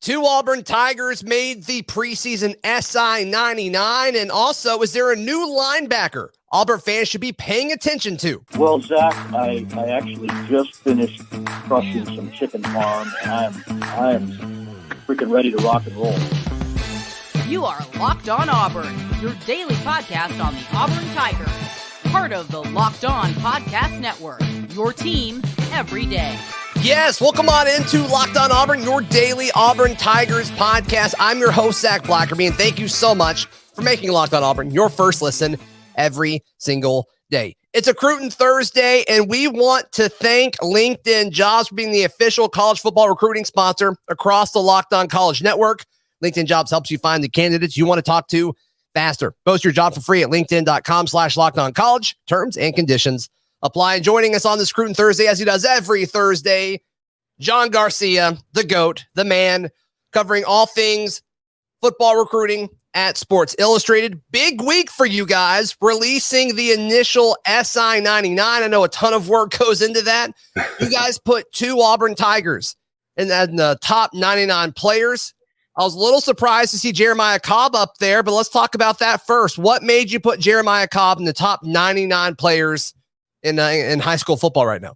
Two Auburn Tigers made the preseason SI99, and also, is there a new linebacker Auburn fans should be paying attention to? Well, Zach, I actually just finished crushing some chicken farm, and I am freaking ready to rock and roll. You are Locked On Auburn, your daily podcast on the Auburn Tigers, part of the Locked On Podcast Network, your team every day. Yes, welcome on into Locked On Auburn, your daily Auburn Tigers podcast. I'm your host, Zac Blackerby, and thank you so much for making Locked On Auburn your first listen every single day. It's Recruiting Thursday, and we want to thank LinkedIn Jobs for being the official college football recruiting sponsor across the Locked On College Network. LinkedIn Jobs helps you find the candidates you want to talk to faster. Post your job for free at linkedin.com/LockedOnCollege. Terms and conditions apply. And joining us on this Recruiting Thursday, as he does every Thursday, John Garcia, the GOAT, the man, covering all things football recruiting at Sports Illustrated. Big week for you guys, releasing the initial SI99. I know a ton of work goes into that. You guys put two Auburn Tigers in the top 99 players. I was a little surprised to see Jeremiah Cobb up there, but let's talk about that first. What made you put Jeremiah Cobb in the top 99 players in high school football right now?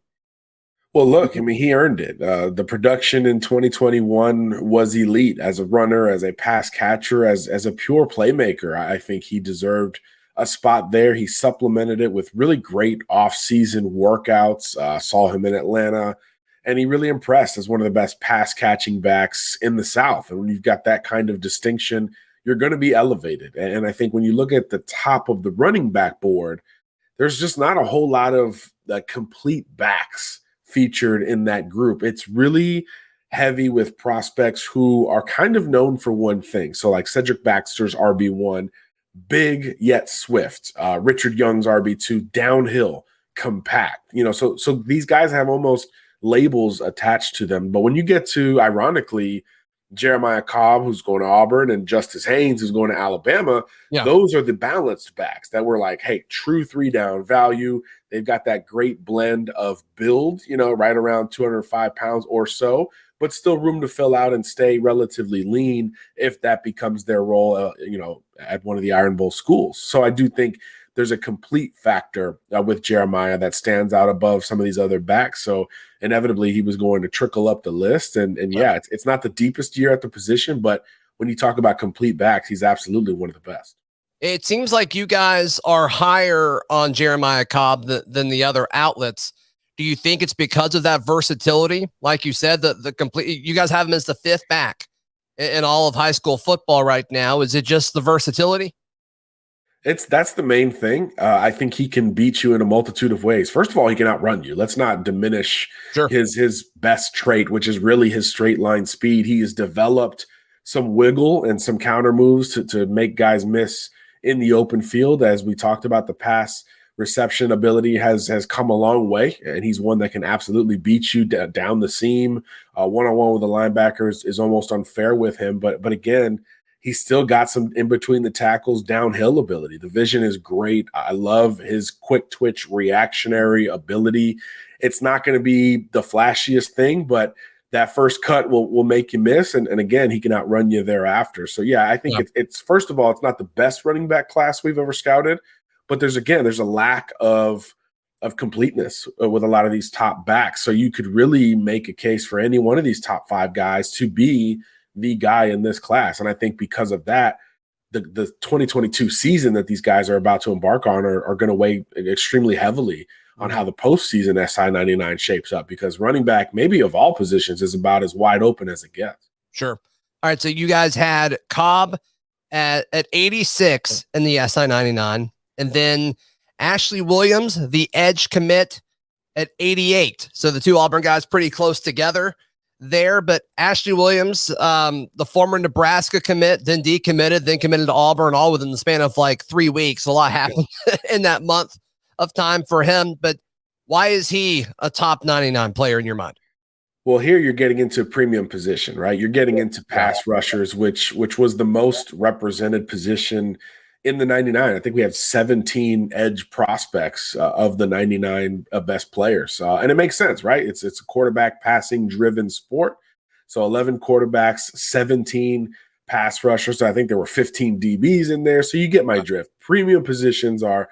Well, look, I mean, he earned it. The production in 2021 was elite as a runner, as a pass catcher, as a pure playmaker. I think he deserved a spot there. He supplemented it with really great off-season workouts. Saw him in Atlanta, and he really impressed as one of the best pass catching backs in the South. And when you've got that kind of distinction, you're going to be elevated. And I think when you look at the top of the running back board, there's just not a whole lot of complete backs featured in that group. It's really heavy with prospects who are kind of known for one thing. So like Cedric Baxter's RB1, big yet swift. Richard Young's RB2, downhill, compact. So these guys have almost labels attached to them. But when you get to, ironically, Jeremiah Cobb, who's going to Auburn, and Justice Haynes, who's going to Alabama, those are the balanced backs that were like, hey, true 3-down value. They've got that great blend of build, right around 205 pounds or so, but still room to fill out and stay relatively lean if that becomes their role, at one of the Iron Bowl schools. So I do think there's a complete factor with Jeremiah that stands out above some of these other backs. So inevitably he was going to trickle up the list. And it's not the deepest year at the position, but when you talk about complete backs, he's absolutely one of the best. It seems like you guys are higher on Jeremiah Cobb than the other outlets. Do you think it's because of that versatility? Like you said, the complete, you guys have him as the fifth back in all of high school football right now. Is it just the versatility? That's the main thing. I think he can beat you in a multitude of ways. First of all, he can outrun you. Let's not diminish his best trait, which is really his straight line speed. He has developed some wiggle and some counter moves to make guys miss in the open field. As we talked about, the pass reception ability has come a long way, and he's one that can absolutely beat you down the seam. One-on-one with the linebackers is almost unfair with him. But again, he's still got some in between the tackles downhill ability. The vision is great. I love his quick twitch reactionary ability. It's not going to be the flashiest thing, but that first cut will make you miss. And again, he can outrun you thereafter. So yeah, I think it's first of all, it's not the best running back class we've ever scouted, but there's a lack of completeness with a lot of these top backs. So you could really make a case for any one of these top 5 guys to be the guy in this class. And I think because of that, the 2022 season that these guys are about to embark on are going to weigh extremely heavily on how the postseason SI99 shapes up, because running back, maybe of all positions, is about as wide open as it gets. Sure. All right. So you guys had Cobb at 86 in the SI99, and then Ashley Williams, the edge commit, at 88. So the two Auburn guys pretty close together there, but Ashley Williams, the former Nebraska commit, then decommitted, then committed to Auburn, all within the span of like 3 weeks. A lot happened in that month of time for him. But why is he a top 99 player in your mind? Well, here you're getting into premium position, right? You're getting into pass rushers, which was the most represented position in the 99. I think we have 17 edge prospects of the 99 best players. And it makes sense, right? It's a quarterback passing driven sport. So 11 quarterbacks, 17 pass rushers. So I think there were 15 DBs in there. So you get my drift. Premium positions are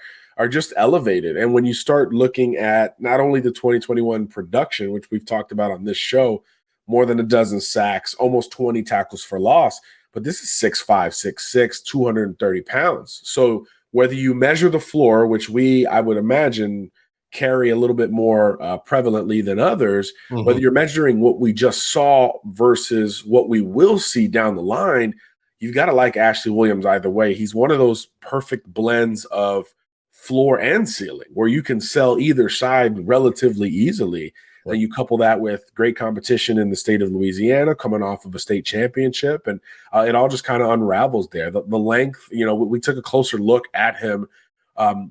just elevated. And when you start looking at not only the 2021 production, which we've talked about on this show, more than a dozen sacks, almost 20 tackles for loss, but this is 6'5", 6'6", 230 pounds. So whether you measure the floor, which I would imagine carry a little bit more prevalently than others, whether you're measuring what we just saw versus what we will see down the line, you've got to like Ashley Williams either way. He's one of those perfect blends of floor and ceiling where you can sell either side relatively easily. And you couple that with great competition in the state of Louisiana coming off of a state championship, and it all just kind of unravels there. The length, we took a closer look at him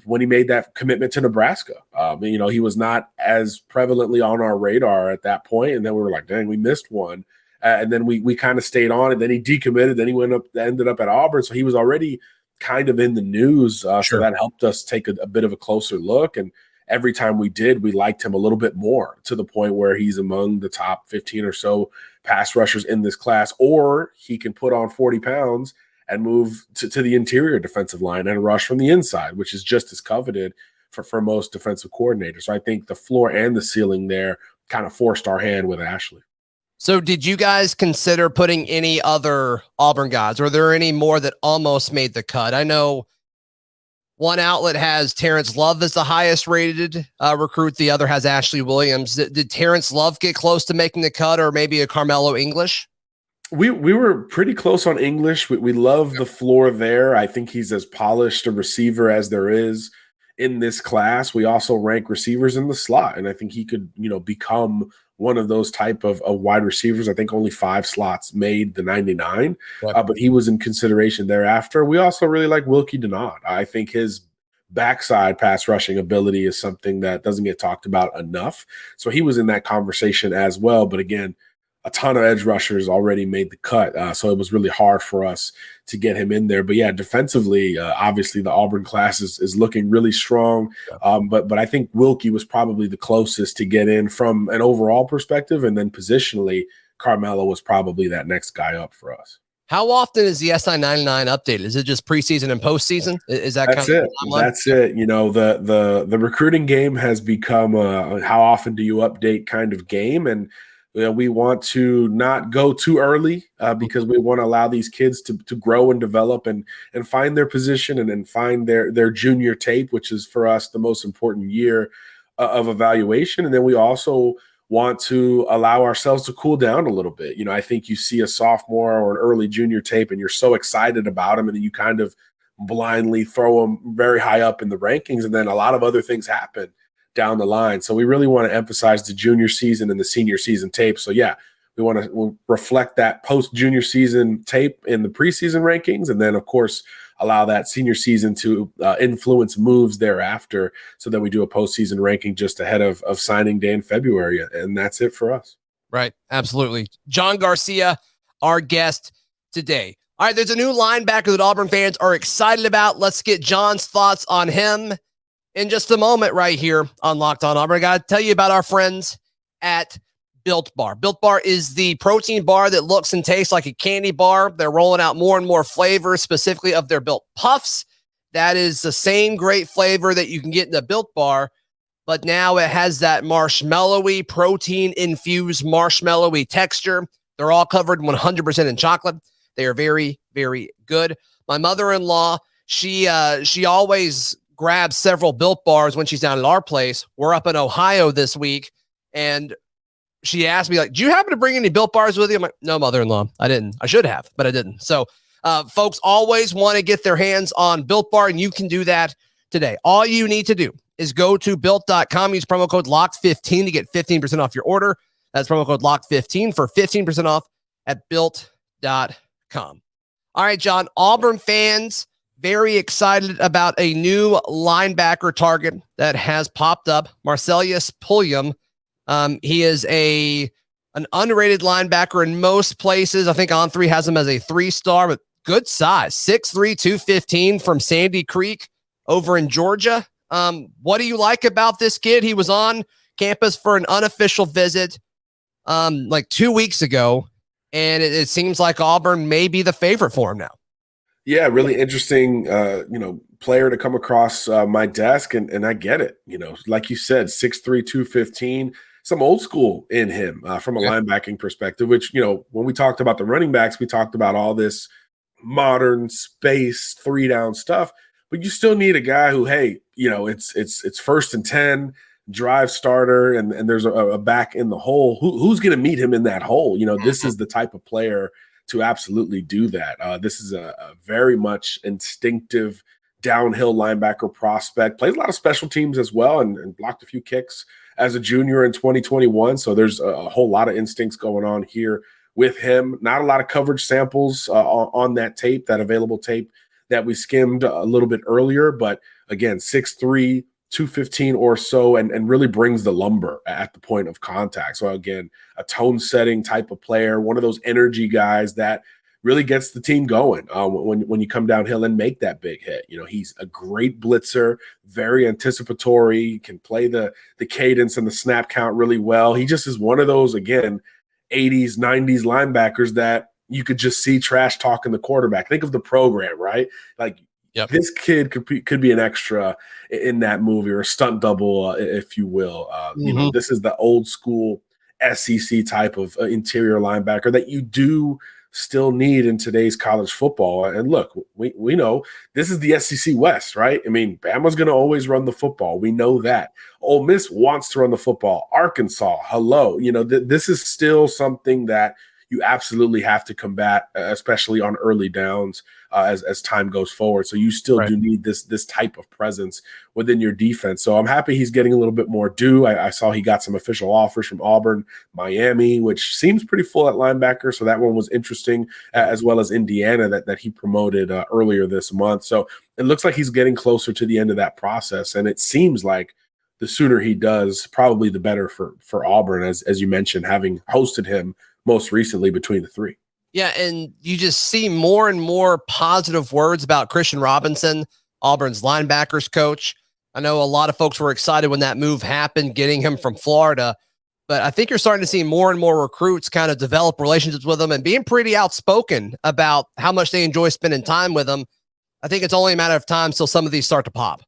when he made that commitment to Nebraska. He was not as prevalently on our radar at that point, and then we were like, dang, we missed one. And then we kind of stayed on, and then he decommitted. Then he ended up at Auburn, so he was already kind of in the news. Sure. So that helped us take a bit of a closer look, and every time we did, we liked him a little bit more to the point where he's among the top 15 or so pass rushers in this class, or he can put on 40 pounds and move to the interior defensive line and rush from the inside, which is just as coveted for most defensive coordinators. So I think the floor and the ceiling there kind of forced our hand with Ashley. So did you guys consider putting any other Auburn guys? Or are there any more that almost made the cut? I know one outlet has Terrence Love as the highest rated recruit. The other has Ashley Williams. Did Terrence Love get close to making the cut, or maybe a Carmelo English? We were pretty close on English. We love the floor there. I think he's as polished a receiver as there is in this class. We also rank receivers in the slot, and I think he could, become one of those type of wide receivers. I think only 5 slots made the 99, but he was in consideration thereafter. We also really like Wilkie Denaud. I think his backside pass rushing ability is something that doesn't get talked about enough. So he was in that conversation as well. But again, a ton of edge rushers already made the cut. So it was really hard for us to get him in there. But yeah, defensively, obviously the Auburn class is looking really strong. But I think Wilkie was probably the closest to get in from an overall perspective. And then positionally, Carmelo was probably that next guy up for us. How often is the SI99 updated? Is it just preseason and postseason? Is that That's it? That's it. The recruiting game has become how often do you update kind of game. And we want to not go too early because we want to allow these kids to grow and develop and find their position and then find their junior tape, which is for us the most important year of evaluation. And then we also want to allow ourselves to cool down a little bit. I think you see a sophomore or an early junior tape and you're so excited about them, and then you kind of blindly throw them very high up in the rankings, and then a lot of other things happen down the line. So we really want to emphasize the junior season and the senior season tape. So yeah, we'll reflect that post junior season tape in the preseason rankings. And then of course, allow that senior season to influence moves thereafter so that we do a postseason ranking just ahead of signing day in February. And that's it for us. Right. Absolutely. John Garcia, our guest today. All right. There's a new linebacker that Auburn fans are excited about. Let's get John's thoughts on him in just a moment right here on Locked On Auburn. I got to tell you about our friends at Built Bar. Built Bar is the protein bar that looks and tastes like a candy bar. They're rolling out more and more flavors, specifically of their Built Puffs. That is the same great flavor that you can get in the Built Bar, but now it has that marshmallowy, protein-infused marshmallowy texture. They're all covered 100% in chocolate. They are very, very good. My mother-in-law, she always grabs several Built Bars when she's down at our place. We're up in Ohio this week, and she asked me, do you happen to bring any Built Bars with you? I'm like, no, mother-in-law, I didn't. I should have, but I didn't. So folks always want to get their hands on Built Bar, and you can do that today. All you need to do is go to Built.com, use promo code LOCKED15 to get 15% off your order. That's promo code LOCKED15 for 15% off at Built.com. All right, John, Auburn fans very excited about a new linebacker target that has popped up, Marcellius Pulliam. He is an underrated linebacker in most places. I think On3 has him as a 3-star, but good size, 6'3", 215 from Sandy Creek over in Georgia. What do you like about this kid? He was on campus for an unofficial visit like 2 weeks ago, and it seems like Auburn may be the favorite for him now. Yeah, really interesting, player to come across my desk, and I get it. Like you said, 6'3", 215, some old school in him from a linebacking perspective, which, when we talked about the running backs, we talked about all this modern space, 3-down stuff, but you still need a guy who, hey, it's 1st and 10, drive starter, and there's a back in the hole. Who's going to meet him in that hole? This is the type of player to absolutely do that. This is a very much instinctive downhill linebacker prospect. Plays a lot of special teams as well, and blocked a few kicks as a junior in 2021. So there's a whole lot of instincts going on here with him. Not a lot of coverage samples on that tape, that available tape that we skimmed a little bit earlier. But again, 6'3", 215 or so, and really brings the lumber at the point of contact. So again, a tone setting type of player, one of those energy guys that really gets the team going when you come downhill and make that big hit. He's a great blitzer, very anticipatory, can play the cadence and the snap count really well. He just is one of those, again, 80s, 90s linebackers that you could just see trash talking the quarterback. Think of the program, right? Like, yep. This kid could be an extra in that movie, or a stunt double, if you will. This is the old school SEC type of interior linebacker that you do still need in today's college football. And look, we know this is the SEC West, right? I mean, Bama's going to always run the football. We know that. Ole Miss wants to run the football. Arkansas, hello. This is still something that you absolutely have to combat, especially on early downs as time goes forward. So you still do need this type of presence within your defense. So I'm happy he's getting a little bit more due. I saw he got some official offers from Auburn, Miami, which seems pretty full at linebacker. So that one was interesting, as well as Indiana that he promoted earlier this month. So it looks like he's getting closer to the end of that process. And it seems like the sooner he does, probably the better for Auburn, as you mentioned, having hosted him most recently between the three. Yeah, and you just see more and more positive words about Christian Robinson, Auburn's linebackers coach. I know a lot of folks were excited when that move happened, getting him from Florida, but I think you're starting to see more and more recruits kind of develop relationships with him and being pretty outspoken about how much they enjoy spending time with him. I think it's only a matter of time till some of these start to pop.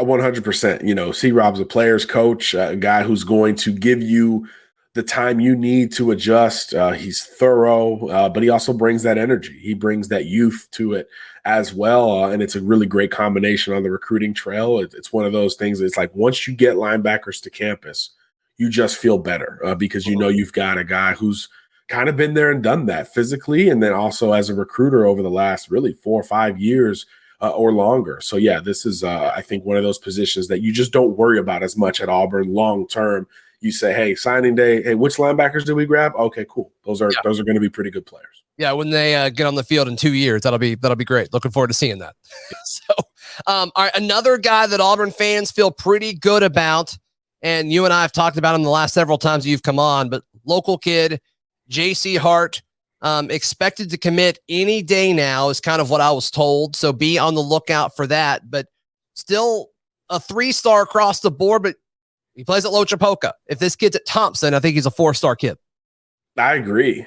100%. C-Rob's a player's coach, a guy who's going to give you the time you need to adjust. He's thorough, but he also brings that energy. He brings that youth to it as well. And it's a really great combination on the recruiting trail. It's one of those things. It's like, once you get linebackers to campus, you just feel better because you've got a guy who's kind of been there and done that physically. And then also as a recruiter over the last really 4 or 5 years or longer. So yeah, this is, I think, one of those positions that you just don't worry about as much at Auburn long-term. You say, hey, signing day, hey, which linebackers did we grab? Okay, cool. Those are going to be pretty good players. Yeah, when they get on the field in 2 years, that'll be great. Looking forward to seeing that. So, all right, another guy that Auburn fans feel pretty good about, and you and I have talked about him the last several times you've come on, but local kid, JC Hart, expected to commit any day now is kind of what I was told. So be on the lookout for that. But still a 3-star across the board, but he plays at Lochapoka. If this kid's at Thompson, I think he's a 4-star kid. I agree.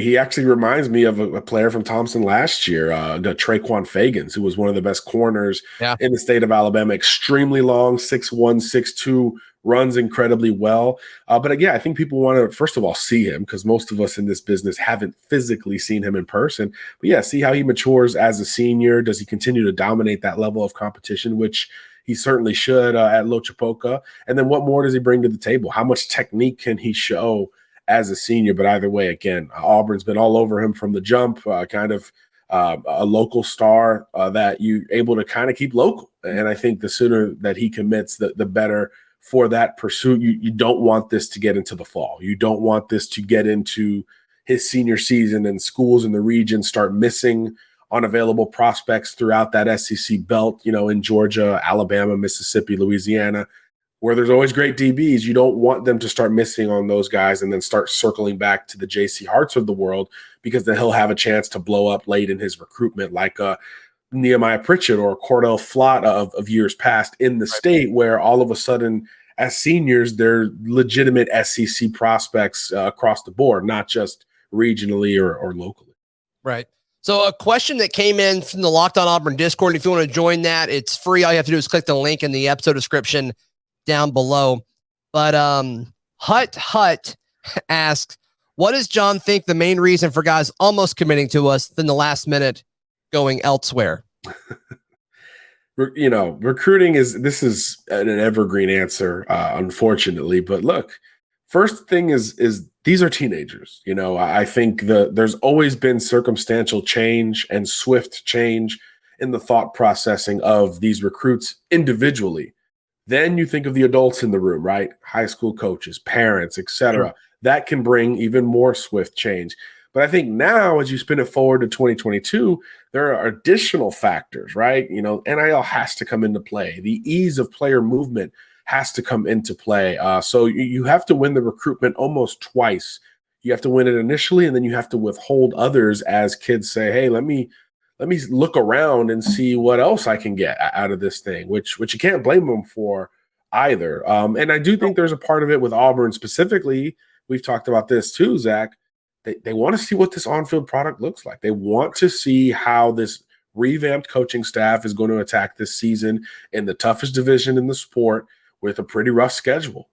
He actually reminds me of a player from Thompson last year, Traquan Fagans, who was one of the best corners in the state of Alabama. Extremely long, 6'1", 6'2", runs incredibly well. But again, I think people want to, first of all, see him, because most of us in this business haven't physically seen him in person. But yeah, see how he matures as a senior. Does he continue to dominate that level of competition, which he certainly should at Lochapoka? And then what more does he bring to the table? How much technique can he show as a senior? But either way, again, Auburn's been all over him from the jump, kind of a local star that you're able to kind of keep local. And I think the sooner that he commits, the better for that pursuit. You don't want this to get into the fall. You don't want this to get into his senior season and schools in the region start missing unavailable prospects throughout that SEC belt, in Georgia, Alabama, Mississippi, Louisiana, where there's always great DBs. You don't want them to start missing on those guys and then start circling back to the JC Harts of the world, because then he'll have a chance to blow up late in his recruitment, like Nehemiah Pritchett or Cordell Flott of years past in the state, where all of a sudden as seniors, they're legitimate SEC prospects across the board, not just regionally or locally. Right. So a question that came in from the Locked On Auburn Discord, if you want to join that, it's free. All you have to do is click the link in the episode description down below. But Hut asks, what does John think the main reason for guys almost committing to us than the last minute going elsewhere? Recruiting is an evergreen answer, unfortunately. But look, first thing is these are teenagers. I think there's always been circumstantial change and swift change in the thought processing of these recruits individually. Then you think of the adults in the room, right? High school coaches, parents, etc. Sure. That can bring even more swift change. But I think now, as you spin it forward to 2022, there are additional factors, right? NIL has to come into play. The ease of player movement has to come into play. So you have to win the recruitment almost twice. You have to win it initially, and then you have to withhold others as kids say, hey, let me look around and see what else I can get out of this thing, which you can't blame them for either. And I do think there's a part of it with Auburn specifically. We've talked about this too, Zach. They want to see what this on-field product looks like. They want to see how this revamped coaching staff is going to attack this season in the toughest division in the sport with a pretty rough schedule.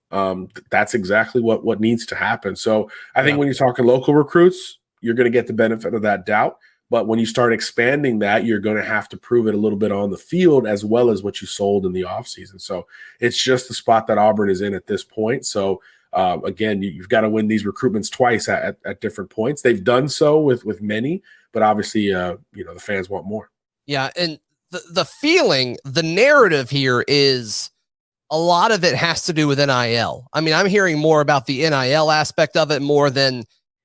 That's exactly what needs to happen. So I think when you're talking local recruits, you're going to get the benefit of that doubt. But when you start expanding that, you're going to have to prove it a little bit on the field as well as what you sold in the offseason. So it's just the spot that Auburn is in at this point. So again, you've got to win these recruitments twice at different points. They've done so with many, but obviously, the fans want more. Yeah, and the feeling, the narrative here is a lot of it has to do with NIL. I mean, I'm hearing more about the NIL aspect of it more than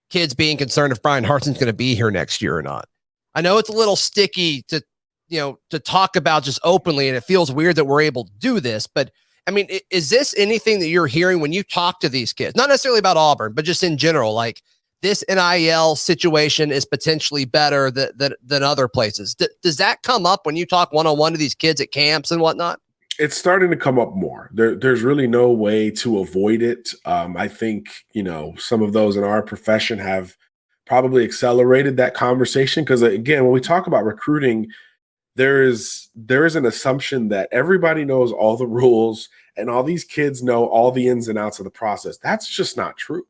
kids being concerned if Brian Harsin's going to be here next year or not. I know it's a little sticky to talk about just openly, and it feels weird that we're able to do this, but I mean, is this anything that you're hearing when you talk to these kids? Not necessarily about Auburn, but just in general, like this NIL situation is potentially better than other places. Does that come up when you talk one-on-one to these kids at camps and whatnot? It's starting to come up more. There's really no way to avoid it. I think, some of those in our profession have probably accelerated that conversation because, again, when we talk about recruiting, there is an assumption that everybody knows all the rules and all these kids know all the ins and outs of the process. That's just not true.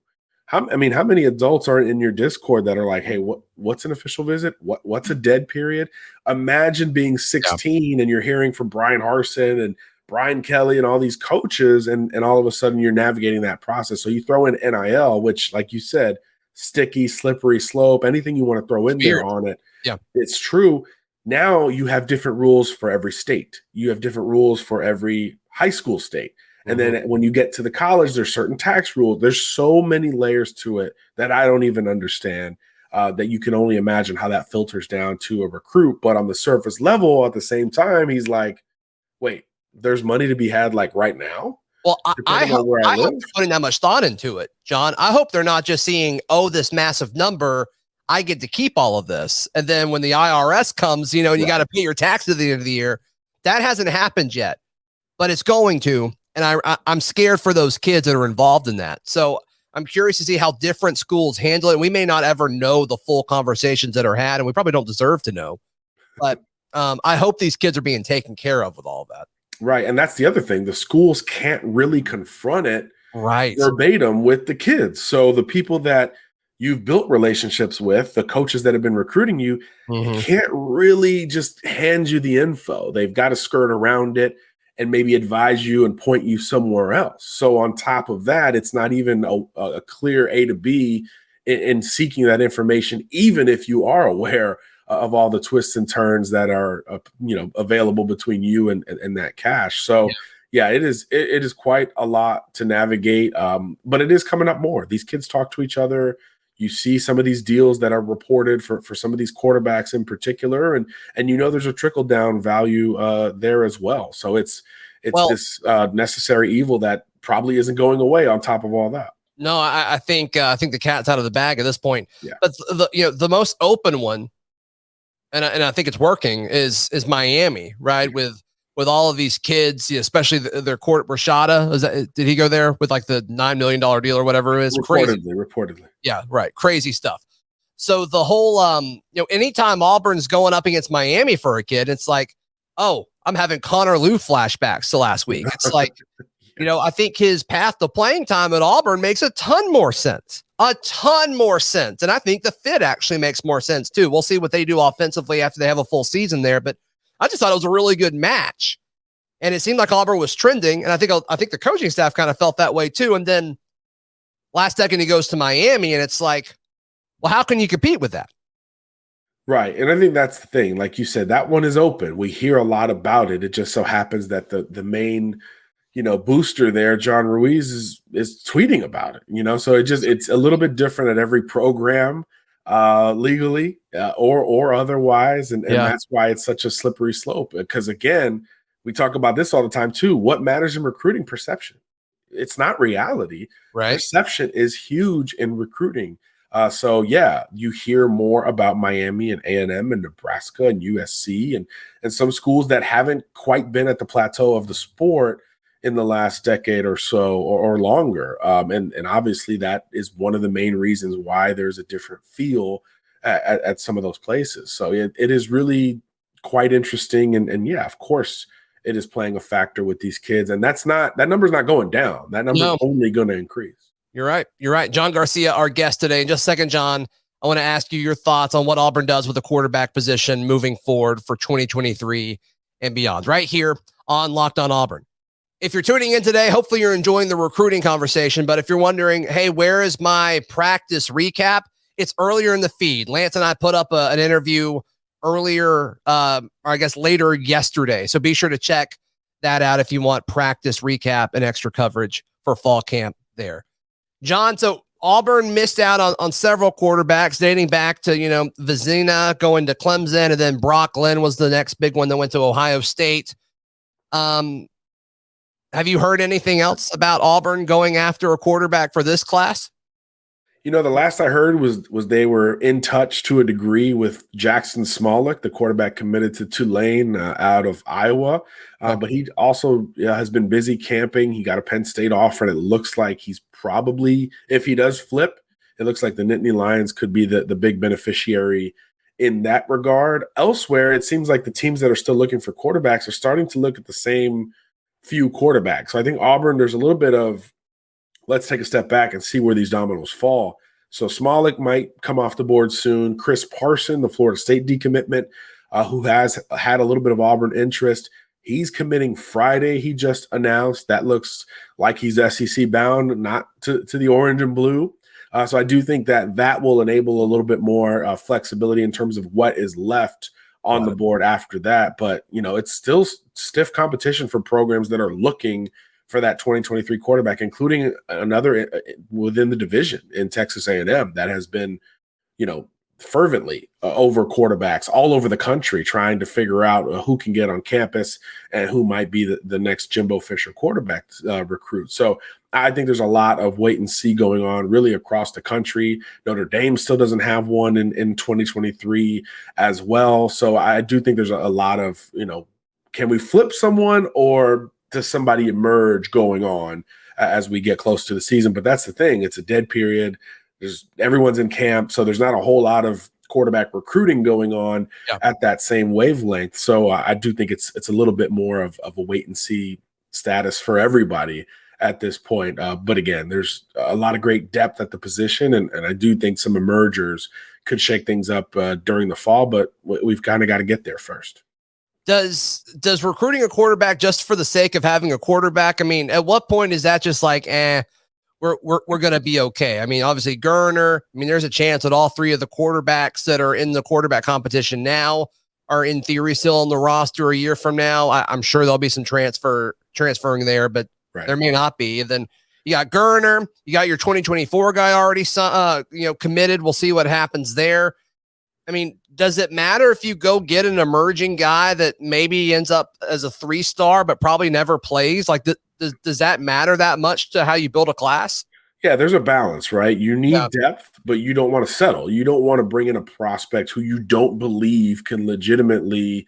How many adults are in your Discord that are like, hey, what's an official visit? What's a dead period? Imagine being 16 and you're hearing from Brian Harsin and Brian Kelly and all these coaches, and all of a sudden you're navigating that process. So you throw in NIL, which, like you said, sticky, slippery slope, anything you want to throw in there on it. Yeah, it's true. Now you have different rules for every state. You have different rules for every high school state. And then when you get to the college, there's certain tax rules. There's so many layers to it that I don't even understand, that you can only imagine how that filters down to a recruit. But on the surface level, at the same time, he's like, wait, there's money to be had like right now? Well, I hope they're putting that much thought into it, John. I hope they're not just seeing, this massive number, I get to keep all of this. And then when the IRS comes, and you got to pay your taxes at the end of the year. That hasn't happened yet, but it's going to. And I'm scared for those kids that are involved in that. So I'm curious to see how different schools handle it. We may not ever know the full conversations that are had, and we probably don't deserve to know. But I hope these kids are being taken care of with all of that. Right. And that's the other thing. The schools can't really confront it verbatim with the kids. So the people that you've built relationships with, the coaches that have been recruiting you, can't really just hand you the info. They've got to skirt around it and maybe advise you and point you somewhere else. So on top of that, it's not even a clear A to B in seeking that information, even if you are aware of all the twists and turns that are available between you and that cash. So it is quite a lot to navigate, but it is coming up more. These kids talk to each other. You see some of these deals that are reported for some of these quarterbacks in particular, and there's a trickle down value there as well. So it's this necessary evil that probably isn't going away on top of all that. No, I think the cat's out of the bag at this point. Yeah. But the most open one, and I think it's working, is Miami, right? With all of these kids, especially their court Rashada. Did he go there with like the $9 million deal or whatever it is? Reportedly. Yeah, right. Crazy stuff. So the whole, anytime Auburn's going up against Miami for a kid, it's like, oh, I'm having Connor Lew flashbacks to last week. It's like, I think his path to playing time at Auburn makes a ton more sense. And I think the fit actually makes more sense too. We'll see what they do offensively after they have a full season there, but I just thought it was a really good match. And it seemed like Auburn was trending. And I think the coaching staff kind of felt that way too. And then last second he goes to Miami and it's like, well, how can you compete with that? Right. And I think that's the thing. Like you said, that one is open. We hear a lot about it. It just so happens that the main, booster there, John Ruiz, is tweeting about it, so it's a little bit different at every program, legally, or otherwise. And that's why it's such a slippery slope. Because again, we talk about this all the time too. What matters in recruiting? Perception. It's not reality. Right. Perception is huge in recruiting. So you hear more about Miami and A&M and Nebraska and USC and some schools that haven't quite been at the plateau of the sport in the last decade or so or longer. And obviously that is one of the main reasons why there's a different feel at some of those places. So it is really quite interesting. And of course it is playing a factor with these kids. And that number's not going down. That number's only going to increase. You're right. John Garcia, our guest today. In just a second, John, I want to ask you your thoughts on what Auburn does with the quarterback position moving forward for 2023 and beyond, right here on Locked On Auburn. If you're tuning in today, hopefully you're enjoying the recruiting conversation. But if you're wondering, hey, where is my practice recap? It's earlier in the feed. Lance and I put up an interview earlier, or I guess later yesterday. So be sure to check that out if you want practice recap and extra coverage for fall camp there. John, so Auburn missed out on several quarterbacks dating back to, Vizina going to Clemson, and then Brock Lynn was the next big one that went to Ohio State. Have you heard anything else about Auburn going after a quarterback for this class? The last I heard was they were in touch to a degree with Jackson Smolik, the quarterback committed to Tulane out of Iowa. But he also has been busy camping. He got a Penn State offer, and it looks like he's probably, if he does flip, it looks like the Nittany Lions could be the big beneficiary in that regard. Elsewhere, it seems like the teams that are still looking for quarterbacks are starting to look at the same few quarterbacks. So I think Auburn, there's a little bit of, let's take a step back and see where these dominoes fall. So Smolik might come off the board soon. Chris Parson, the Florida State decommitment, who has had a little bit of Auburn interest, he's committing Friday. He just announced that looks like he's SEC bound, not to the orange and blue. So I do think that will enable a little bit more flexibility in terms of what is left on the board after that. But, it's still stiff competition for programs that are looking for that 2023 quarterback, including another within the division in Texas A&M that has been, fervently over quarterbacks all over the country, trying to figure out who can get on campus and who might be the next Jimbo Fisher quarterback recruit. So I think there's a lot of wait and see going on really across the country. Notre Dame still doesn't have one in 2023 as well. So I do think there's a lot of, can we flip someone, or does somebody emerge going on as we get close to the season? But that's the thing. It's a dead period. Everyone's in camp, so there's not a whole lot of quarterback recruiting going on at that same wavelength. So I do think it's a little bit more of a wait and see status for everybody at this point. But again, there's a lot of great depth at the position, and I do think some emergers could shake things up during the fall, but we've kind of got to get there first. Does recruiting a quarterback just for the sake of having a quarterback? I mean, at what point is that just like, we're going to be okay? I mean, obviously Gurner, there's a chance that all three of the quarterbacks that are in the quarterback competition now are in theory still on the roster a year from now. I'm sure there'll be some transferring there, but there may not be. And then you got Gurner, you got your 2024 guy already, committed. We'll see what happens there. I mean, does it matter if you go get an emerging guy that maybe ends up as a 3-star, but probably never plays? Like, does that matter that much to how you build a class? Yeah, there's a balance, right? You need depth, but you don't want to settle. You don't want to bring in a prospect who you don't believe can legitimately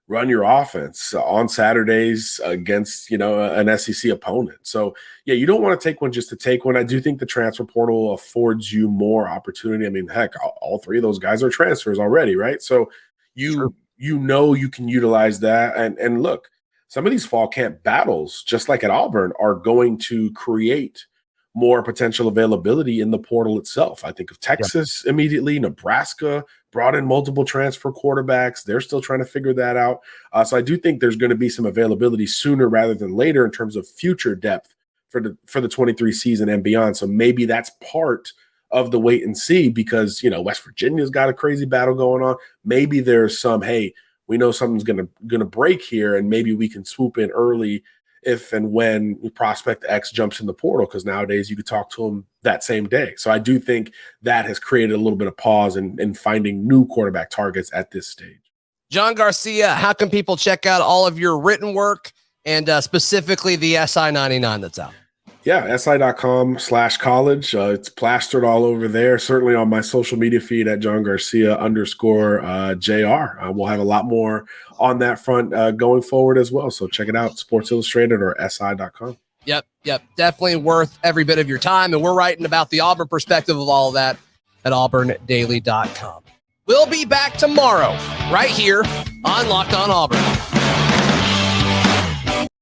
run your offense on Saturdays against, an SEC opponent. So, yeah, you don't want to take one just to take one. I do think the transfer portal affords you more opportunity. I mean, heck, all three of those guys are transfers already, right? So you can utilize that. And look, some of these fall camp battles, just like at Auburn, are going to create more potential availability in the portal itself. I think of Texas immediately, Nebraska brought in multiple transfer quarterbacks. They're still trying to figure that out. So I do think there's going to be some availability sooner rather than later in terms of future depth for the 23 season and beyond. So maybe that's part of the wait and see because, West Virginia's got a crazy battle going on. Maybe there's some, hey, we know something's going to break here and maybe we can swoop in early if and when prospect X jumps in the portal, because nowadays you could talk to him that same day. So I do think that has created a little bit of pause in finding new quarterback targets at this stage. John Garcia, how can people check out all of your written work and specifically the SI99 that's out? Yeah, SI.com/college. It's plastered all over there. Certainly on my social media feed at John Garcia _JR. We'll have a lot more on that front going forward as well. So check it out, Sports Illustrated or SI.com. Yep. Definitely worth every bit of your time. And we're writing about the Auburn perspective of all of that at auburndaily.com. We'll be back tomorrow right here on Locked On Auburn.